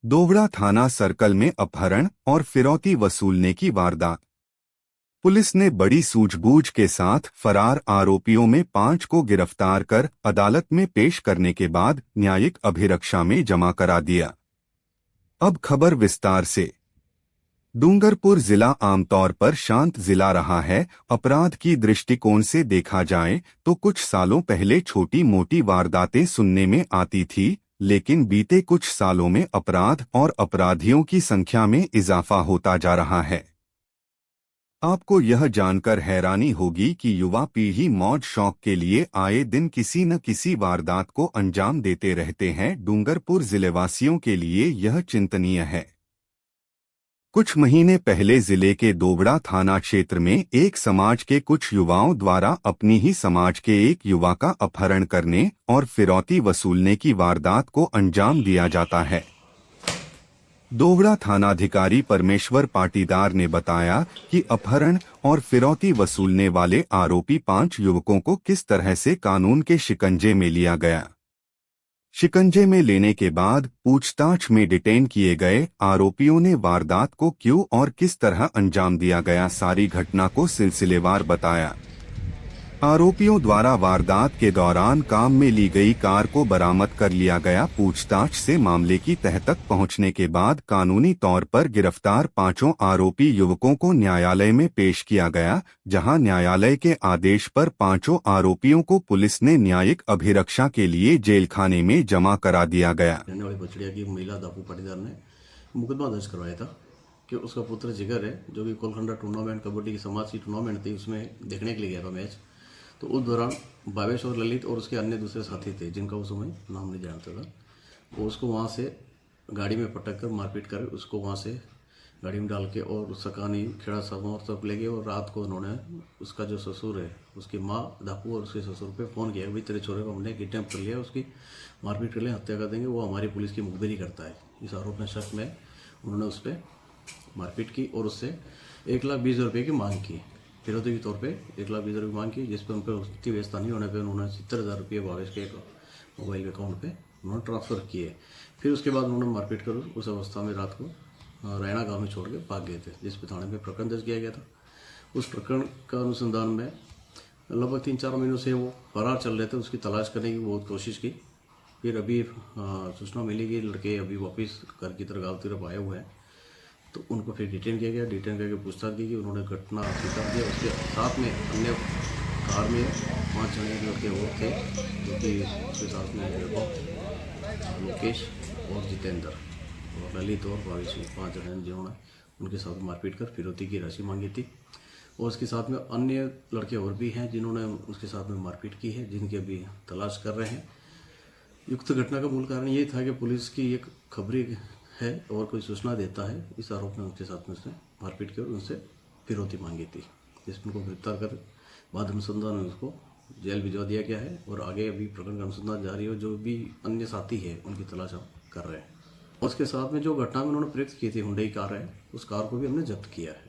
दोवड़ा थाना सर्कल में अपहरण और फिरौती वसूलने की वारदात। पुलिस ने बड़ी सूझबूझ के साथ फरार आरोपियों में 5 को गिरफ्तार कर अदालत में पेश करने के बाद न्यायिक अभिरक्षा में जमा करा दिया। अब खबर विस्तार से। डूंगरपुर जिला आमतौर पर शांत जिला रहा है। अपराध की दृष्टिकोण से देखा जाए तो कुछ सालों पहले छोटी मोटी वारदातें सुनने में आती थी, लेकिन बीते कुछ सालों में अपराध और अपराधियों की संख्या में इजाफा होता जा रहा है। आपको यह जानकर हैरानी होगी कि युवा पीढ़ी मौज शौक के लिए आए दिन किसी न किसी वारदात को अंजाम देते रहते हैं। डूंगरपुर जिलेवासियों के लिए यह चिंतनीय है। कुछ महीने पहले जिले के दोवड़ा थाना क्षेत्र में एक समाज के कुछ युवाओं द्वारा अपनी ही समाज के एक युवा का अपहरण करने और फिरौती वसूलने की वारदात को अंजाम दिया जाता है। दोवड़ा थानाधिकारी परमेश्वर पाटीदार ने बताया कि अपहरण और फिरौती वसूलने वाले आरोपी 5 युवकों को किस तरह से कानून के शिकंजे में लिया गया। शिकंजे में लेने के बाद पूछताछ में डिटेन किए गए आरोपियों ने वारदात को क्यों और किस तरह अंजाम दिया गया, सारी घटना को सिलसिलेवार बताया। आरोपियों द्वारा वारदात के दौरान काम में ली गई कार को बरामद कर लिया गया। पूछताछ से मामले की तह तक पहुंचने के बाद कानूनी तौर पर गिरफ्तार 5 आरोपी युवकों को न्यायालय में पेश किया गया, जहां न्यायालय के आदेश पर 5 आरोपियों को पुलिस ने न्यायिक अभिरक्षा के लिए जेल खाने में जमा करा दिया गया। बछड़िया की महिला दापू पाटीदार ने मुकदमा दर्ज करवाया था कि उसका पुत्र जिगर है, जो कि कोलखंडा टूर्नामेंट कबड्डी की समाज की टूर्नामेंट थी, उसमें देखने के लिए गया था मैच। तो उस दौरान भावेश और ललित और उसके अन्य दूसरे साथी थे, जिनका उस समय नाम नहीं जानता था, वो उसको वहाँ से गाड़ी में पटक कर मारपीट कर उसको वहाँ से गाड़ी में डाल के और सकानी खेड़ा सामोर तक ले गए। और रात को उन्होंने उसका जो ससुर है, उसकी माँ दापू और उसके ससुर पे फ़ोन किया, भाई तेरे छोरे को हमने किडनैप कर लिया, उसकी मारपीट कर लिया, हत्या कर देंगे, वो हमारी पुलिस की मुखबिरी करता है। इस आरोप में शक में उन्होंने उस पर मारपीट की और उससे 1,20,000 रुपये की मांग की, फिरौती के तौर पे 1,20,000 रुपये मांग की, जिस पर उन पर उसकी व्यवस्था नहीं होने पर उन्होंने 70,000 रुपये भावेश के मोबाइल अकाउंट पे उन्होंने ट्रांसफ़र किए। फिर उसके बाद उन्होंने मारपीट कर उस अवस्था में रात को रैना गांव में छोड़ के भाग गए थे, जिस पर थाने में प्रकरण दर्ज किया गया था। उस प्रकरण का अनुसंधान में लगभग 3-4 महीनों से वो फरार चल रहे थे। उसकी तलाश करने की बहुत कोशिश की। फिर अभी सूचना मिली कि लड़के अभी वापस घर की तरफ गाँव की तरफ आए हुए हैं, तो उनको फिर डिटेन किया गया। डिटेन करके पूछताछ की कि उन्होंने घटना स्वीकार किया। उसके साथ में अन्य कार में 5 जने लड़के और थे, जो कि उसके साथ में लोकेश और जितेंद्र और ललित और भावेश, 5 जने जिन्होंने उनके साथ मारपीट कर फिरौती की राशि मांगी थी। और उसके साथ में अन्य लड़के और भी हैं जिन्होंने उसके साथ में मारपीट की है, जिनकी अभी तलाश कर रहे हैं। युक्त घटना का मूल कारण ये था कि पुलिस की एक खबरी है और कोई सूचना देता है, इस आरोप में उनके साथ में उसने मारपीट की और उनसे फिरौती मांगी थी, जिसमें उनको गिरफ्तार कर बाद अनुसंधान में उसको जेल भिजवा दिया गया है। और आगे अभी प्रकरण का अनुसंधान जारी है। जो भी अन्य साथी है उनकी तलाश हम कर रहे हैं। उसके साथ में जो घटना में उन्होंने प्रयुक्त की थी हुंडई कार है, उस कार को भी हमने जब्त किया है।